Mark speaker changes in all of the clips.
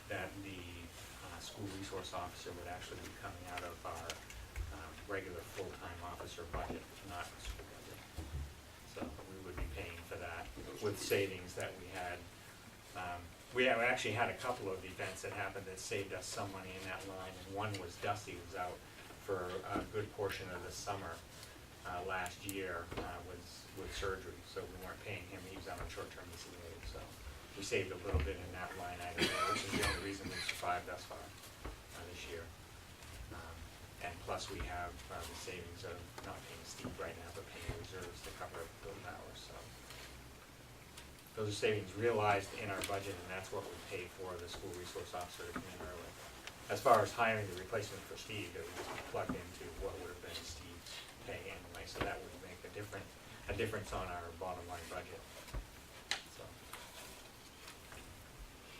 Speaker 1: that the school resource officer would actually be coming out of our regular full-time officer budget, not our school budget. So we would be paying for that with savings that we had. We have actually had a couple of events that happened that saved us some money in that line, and one was Dusty was out for a good portion of the summer last year with surgery, so we weren't paying him. He was on a short-term disability, so we saved a little bit in that line item, which is the only reason we've survived thus far this year. And plus we have the savings of not paying Steve right now, but paying reserves to cover those hours. So those are savings realized in our budget, and that's what we pay for the school resource officer to come in early. As far as hiring the replacement for Steve, it would be plugged into what would have been Steve's pay anyway, so that would make a difference on our bottom line budget. So,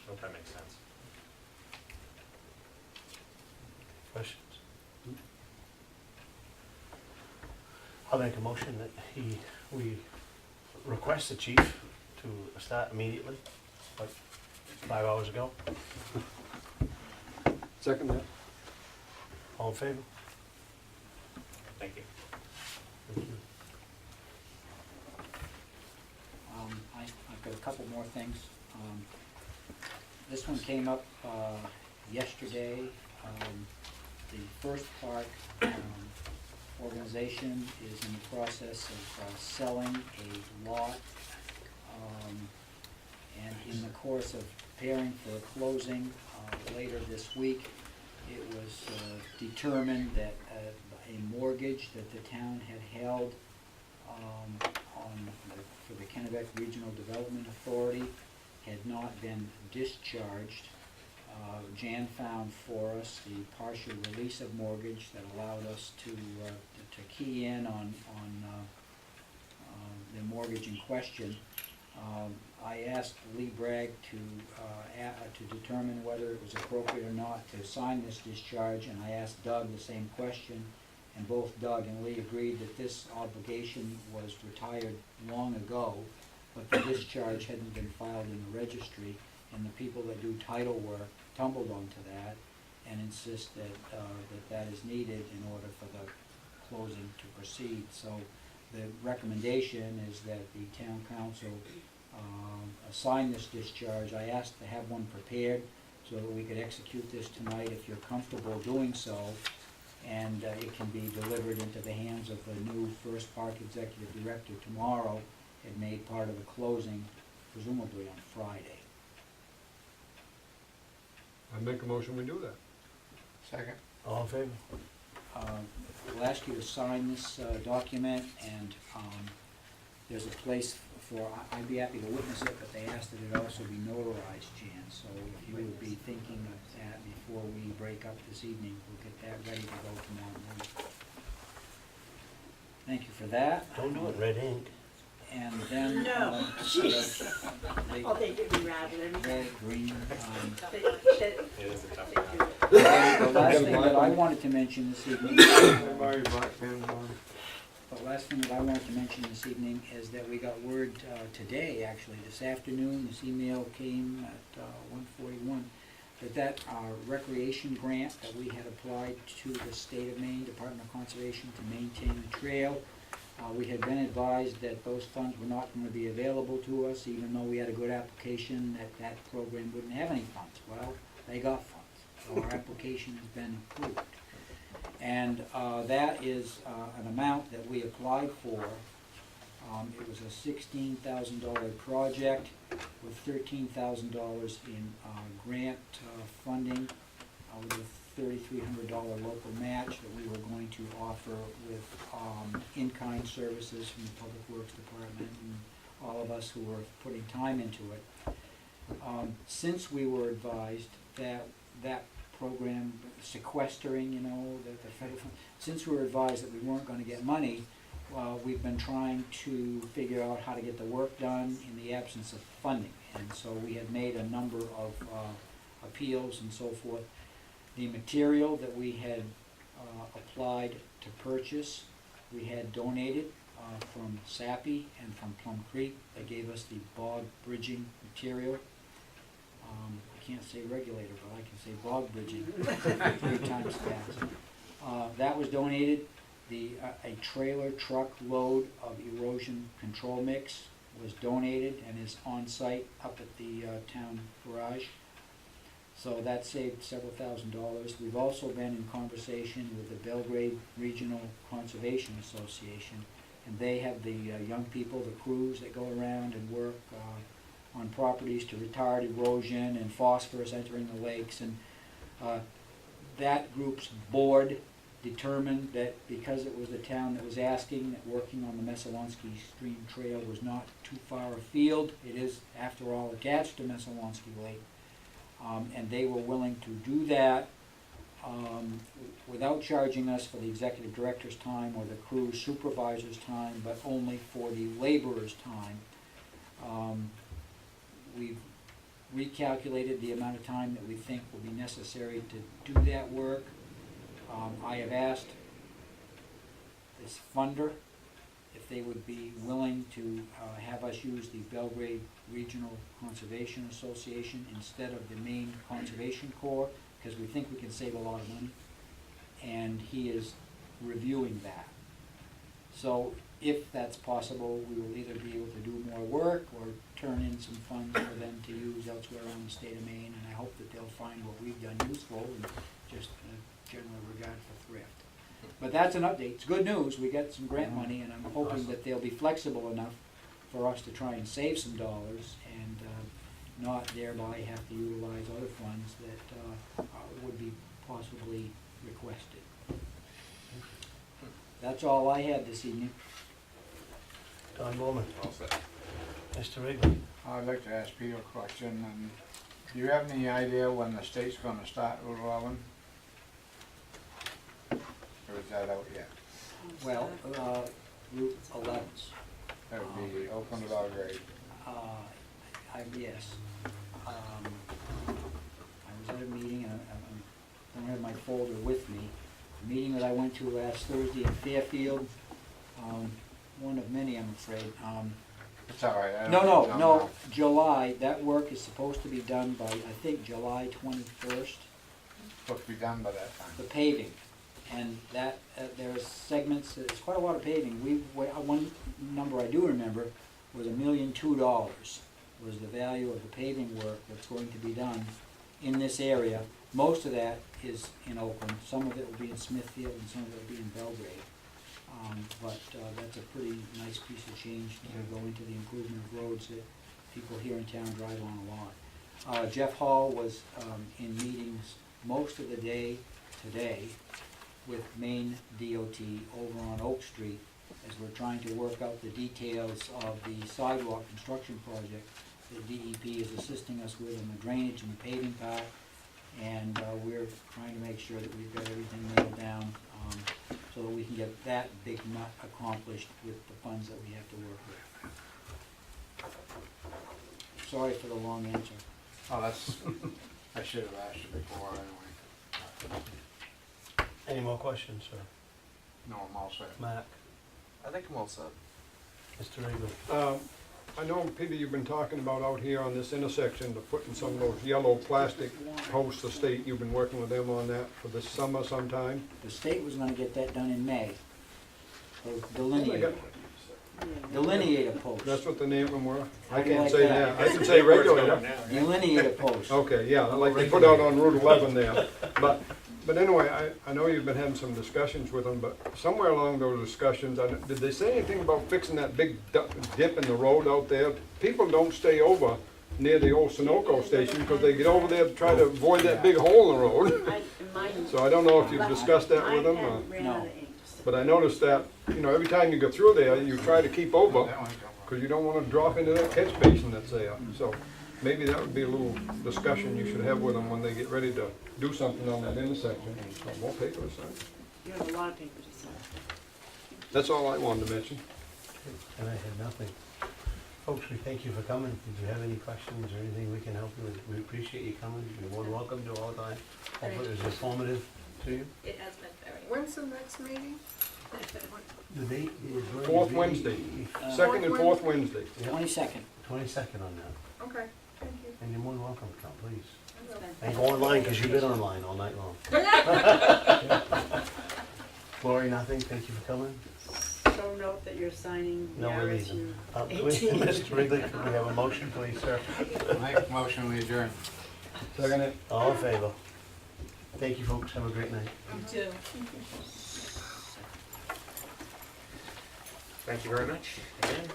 Speaker 1: hope that makes sense.
Speaker 2: Questions? I'll make a motion that we request the chief to start immediately, like 5 hours ago.
Speaker 3: Second that.
Speaker 2: All in favor?
Speaker 1: Thank you.
Speaker 2: Thank you.
Speaker 4: I've got a couple more things. This one came up yesterday. The First Park organization is in the process of selling a lot, and in the course of preparing for a closing later this week, it was determined that a mortgage that the town had held for the Kennebec Regional Development Authority had not been discharged. Jan found for us the partial release of mortgage that allowed us to key in on the mortgage in question. I asked Lee Bragg to determine whether it was appropriate or not to sign this discharge, and I asked Doug the same question, and both Doug and Lee agreed that this obligation was retired long ago, but the discharge hadn't been filed in the registry, and the people that do title work tumbled onto that and insist that that is needed in order for the closing to proceed. So the recommendation is that the town council assign this discharge. I asked to have one prepared so that we could execute this tonight if you're comfortable doing so, and it can be delivered into the hands of the new First Park Executive Director tomorrow and made part of the closing, presumably on Friday.
Speaker 3: I make a motion, we do that.
Speaker 5: Second.
Speaker 2: All in favor?
Speaker 4: We'll ask you to sign this document, and there's a place for, I'd be happy to witness it, but they asked that it also be notarized, Jan, so if you would be thinking of that before we break up this evening, we'll get that ready to go tomorrow morning. Thank you for that.
Speaker 2: Don't do it red ink.
Speaker 4: And then,
Speaker 6: No, jeez. I'll take it rather than.
Speaker 4: red, green,
Speaker 1: It is a tough
Speaker 6: Thank
Speaker 1: one.
Speaker 6: you.
Speaker 4: the last thing that I wanted to mention this evening,
Speaker 3: Everybody black pen on.
Speaker 4: the last thing that I wanted to mention this evening is that we got word today, actually, this afternoon, this email came at 1:41, that recreation grant that we had applied to the State of Maine Department of Conservation to maintain the trail, we had been advised that those funds were not going to be available to us, even though we had a good application, that program wouldn't have any funds. Well, they got funds, so our application has been approved. And that is an amount that we applied for. It was a $16,000 project with $13,000 in grant funding with a $3,300 local match that we were going to offer with in-kind services from the Public Works Department and all of us who were putting time into it. Since we were advised that that program sequestering, the federal fund, since we were advised that we weren't going to get money, we've been trying to figure out how to get the work done in the absence of funding. And so we had made a number of appeals and so forth. The material that we had applied to purchase, we had donated from Sappy and from Plum Creek. They gave us the bog bridging material. I can't say regulator, but I can say bog bridging 3 times fast. That was donated. A trailer truck load of erosion control mix was donated and is on site up at the town garage. So that saved several $1,000s. We've also been in conversation with the Belgrade Regional Conservation Association, and they have the young people, the crews that go around and work on properties to retard erosion and phosphorus entering the lakes. And that group's board determined that because it was the town that was asking, that working on the Messalonsky Stream Trail was not too far afield. It is, after all, attached to Messalonsky Lake. And they were willing to do that without charging us for the executive director's time or the crew supervisor's time, but only for the laborer's time. We've recalculated the amount of time that we think will be necessary to do that work. I have asked this funder if they would be willing to have us use the Belgrade Regional Conservation Association instead of the main Conservation Corps, because we think we can save a lot of money, and he is reviewing that. So if that's possible, we will either be able to do more work or turn in some funds for them to use elsewhere around the state of Maine, and I hope that they'll find what we've done useful and just general regard for thrift. But that's an update. It's good news. We got some grant money, and I'm hoping that they'll be flexible enough for us to try and save some dollars and not thereby have to utilize other funds that would be possibly requested. That's all I had this evening.
Speaker 2: Don Bowman.
Speaker 1: All set.
Speaker 2: Mr. Wrigley.
Speaker 5: I'd like to ask Peter a question, and do you have any idea when the state's gonna start Route 11? Or is that out yet?
Speaker 4: Well, Route 11's.
Speaker 5: That would be Oakland to Belgrade.
Speaker 4: Yes. I was at a meeting, and I don't have my folder with me. The meeting that I went to last Thursday in Fairfield, one of many, I'm afraid.
Speaker 5: It's all right. I don't
Speaker 4: No,
Speaker 5: know.
Speaker 4: July. That work is supposed to be done by, I think, July 21st.
Speaker 5: Supposed to be done by that time.
Speaker 4: The paving, and that there are segments. It's quite a lot of paving. One number I do remember was $1.2 million was the value of the paving work that's going to be done in this area. Most of that is in Oakland. Some of it will be in Smithfield, and some of it will be in Belgrade. But that's a pretty nice piece of change to go into the improvement of roads that people here in town drive on a lot. Jeff Hall was in meetings most of the day today with Maine DOT over on Oak Street as we're trying to work out the details of the sidewalk construction project that DEP is assisting us with in the drainage and the paving part. And we're trying to make sure that we've got everything nailed down so that we can get that big nut accomplished with the funds that we have to work with. Sorry for the long answer.
Speaker 5: Oh, that's, I should have asked you before anyway.
Speaker 2: Any more questions, sir?
Speaker 5: No, I'm all set.
Speaker 2: Mark.
Speaker 7: I think I'm all set.
Speaker 2: Mr. Wrigley.
Speaker 3: I know, Peter, you've been talking about out here on this intersection, to putting some of those yellow plastic posts, the state, you've been working with them on that for this summer sometime?
Speaker 4: The state was gonna get that done in May. Those delineator posts.
Speaker 3: That's what the name of them were?
Speaker 4: How
Speaker 3: I
Speaker 4: do you
Speaker 3: can't
Speaker 4: like
Speaker 3: say
Speaker 4: that?
Speaker 3: that. I can say regular.
Speaker 4: Delineator posts.
Speaker 3: Okay, yeah, like they put out on Route 11 there. But anyway, I know you've been having some discussions with them, but somewhere along those discussions, did they say anything about fixing that big dip in the road out there? People don't stay over near the old Sunoco station because they get over there to try to avoid that big hole in the road. So I don't know if you've discussed that with them,
Speaker 4: No.
Speaker 3: but I noticed that, you know, every time you go through there, you try to keep over
Speaker 5: That one's going.
Speaker 3: because you don't want to drop into that catch basin that's there. So maybe that would be a little discussion you should have with them when they get ready to do something on that intersection. So more paper to sign.
Speaker 6: You have a lot of papers to sign.
Speaker 3: That's all I wanted to mention.
Speaker 2: And I had nothing. Folks, we thank you for coming. Did you have any questions or anything we can help you with? We appreciate you coming. You're more than welcome to all the time. Hopefully it was informative to you.
Speaker 6: It has been very.
Speaker 8: When's the next meeting?
Speaker 2: The date is going to
Speaker 3: Fourth
Speaker 2: be
Speaker 3: Wednesday. Second and fourth Wednesday.
Speaker 2: Yeah,
Speaker 4: 22nd.
Speaker 2: 22nd on that.
Speaker 8: Okay, thank you.
Speaker 2: And you're more than welcome to come, please.
Speaker 6: It's been
Speaker 2: And go online, because you've been online all night long. Lori, nothing, thank you for coming.
Speaker 7: So note that you're signing the
Speaker 2: No, we're
Speaker 7: RSU.
Speaker 2: leaving. Please, Mr. Wrigley, can we have a motion, please, sir?
Speaker 5: Make motion, we adjourn.
Speaker 3: Second it.
Speaker 2: All in favor? Thank you, folks, have a great night.
Speaker 6: You too.
Speaker 1: Thank you very much, again.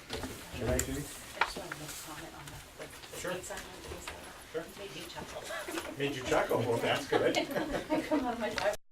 Speaker 2: Good night, Judy.
Speaker 6: I just wanted to comment on the
Speaker 1: Sure.
Speaker 6: state sign on the
Speaker 1: Sure.
Speaker 6: Made you chuckle.
Speaker 1: Made you chuckle, well, that's good.
Speaker 6: I come out of my driveway.